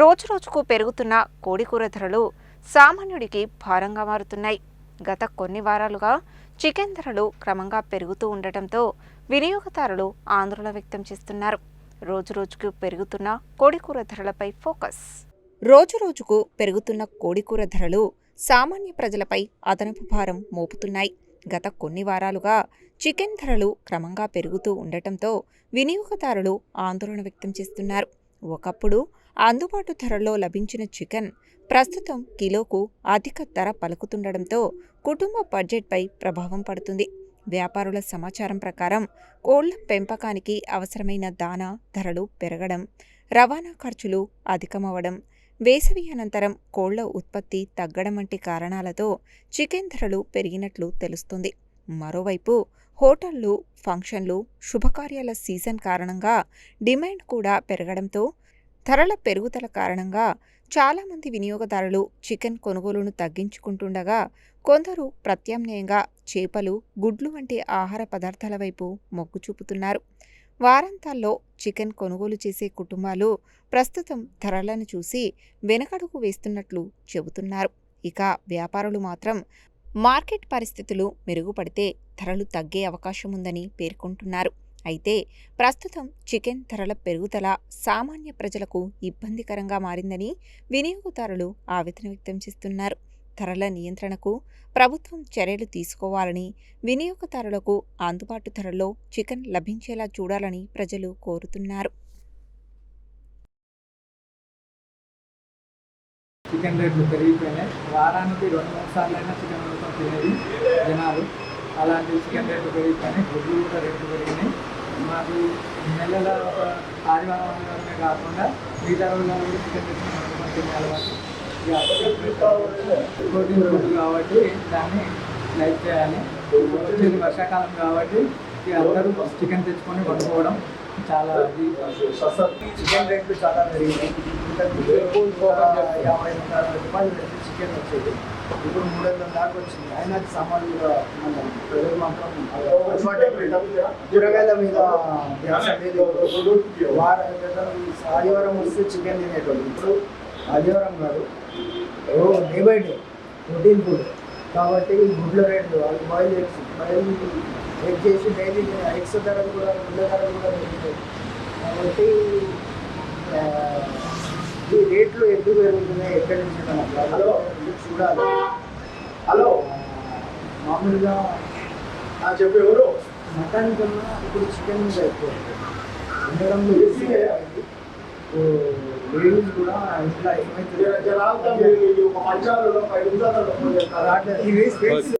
రోజురోజుకు పెరుగుతున్న కోడికూర ధరలు సామాన్యుడికి భారంగా మారుతున్నాయి. గత కొన్ని వారాలుగా చికెన్ ధరలు క్రమంగా పెరుగుతూ ఉండటంతో వినియోగదారులు ఆందోళన వ్యక్తం చేస్తున్నారు. రోజురోజుకు పెరుగుతున్న కోడికూర ధరలపై ఫోకస్. రోజురోజుకు పెరుగుతున్న కోడికూర ధరలు సామాన్య ప్రజలపై అదనపు భారం మోపుతున్నాయి. గత కొన్ని వారాలుగా చికెన్ ధరలు క్రమంగా పెరుగుతూ ఉండటంతో వినియోగదారులు ఆందోళన వ్యక్తం చేస్తున్నారు. ఒకప్పుడు అందుబాటు ధరల్లో లభించిన చికెన్ ప్రస్తుతం కిలోకు అధిక ధర పలుకుతుండటంతో కుటుంబ బడ్జెట్పై ప్రభావం పడుతుంది. వ్యాపారుల సమాచారం ప్రకారం కోళ్ల పెంపకానికి అవసరమైన దానా ధరలు పెరగడం, రవాణా ఖర్చులు అధికమవడం, వేసవి అనంతరం కోళ్ల ఉత్పత్తి తగ్గడం వంటి కారణాలతో చికెన్ ధరలు పెరిగినట్లు తెలుస్తుంది. మరోవైపు హోటళ్లు, ఫంక్షన్లు, శుభకార్యాల సీజన్ కారణంగా డిమాండ్ కూడా పెరగడంతో ధరల పెరుగుదల కారణంగా చాలామంది వినియోగదారులు చికెన్ కొనుగోలును తగ్గించుకుంటుండగా, కొందరు ప్రత్యామ్నాయంగా చేపలు, గుడ్లు వంటి ఆహార పదార్థాల వైపు మొగ్గు చూపుతున్నారు. వారాంతాల్లో చికెన్ కొనుగోలు చేసే కుటుంబాలు ప్రస్తుతం ధరలను చూసి వెనకడుగు వేస్తున్నట్లు చెబుతున్నారు. ఇక వ్యాపారులు మాత్రం మార్కెట్ పరిస్థితులు మెరుగుపడితే ధరలు తగ్గే అవకాశం ఉందని పేర్కొంటున్నారు. అయితే ప్రస్తుతం చికెన్ ధరల పెరుగుదల సామాన్య ప్రజలకు ఇబ్బందికరంగా మారిందని వినియోగదారులు ఆవేదన వ్యక్తం చేస్తున్నారు. ధరల నియంత్రణకు ప్రభుత్వం చర్యలు తీసుకోవాలని, వినియోగదారులకు అందుబాటు ధరల్లో చికెన్ లభించేలా చూడాలని ప్రజలు కోరుతున్నారు. చికెన్ రేట్లు పెరిగిపోయినాయి. వారానికి 2-3 సార్లైనా చికెన్ వండుకొని తినేది జనాలు. అలాంటి చికెన్ రేట్లు పెరిగిపోయినాయి. గుడ్లు కూడా రేట్లు పెరిగినాయి. మాకు నెలలో ఒక ఆదివారం ఆదివారమే కాకుండా మిగతా రోజులలో కూడా చికెన్ తెచ్చుకొని వండుకొని తినే అలవాటు. ప్రోటీన్ ఫుడ్ కాబట్టి దాన్ని లైక్ చేయాలి. వచ్చేది వర్షాకాలం కాబట్టి అందరూ చికెన్ తెచ్చుకొని వండుకోవడం చాలా చికెన్ రేట్లు చాలా పెరిగినాయి. ఇంతకు 50-60 రూపాయలు పెట్టి చికెన్ వచ్చేది, ఇప్పుడు 300 దాకా వచ్చింది. అయినా సామాన్యులుగా ప్రజలు మాత్రం కూరగాయల మీద ఆదివారం వస్తే చికెన్ తినేటోళ్ళు. ఇప్పుడు ఆదివారం కాదు, day by day protein food కాబట్టి గుడ్ల రేట్లు అది బాయిల్ చేసి డైలీ ఎగ్స్ ధరలు కూడా గుడ్ల ధరలు కూడా పెరుగుతాయి. కాబట్టి ఈ రేట్లు ఎందుకు పెరుగుతున్నాయి, ఎక్కడి నుంచి చూడాలి. హలో, మామూలుగా చెప్పు ఎవరు మటన్ కన్నా ఇప్పుడు చికెన్ మీద ఎక్కువ ఉండడంలో లేడీస్ కూడా ఇంట్లో ఏమైతే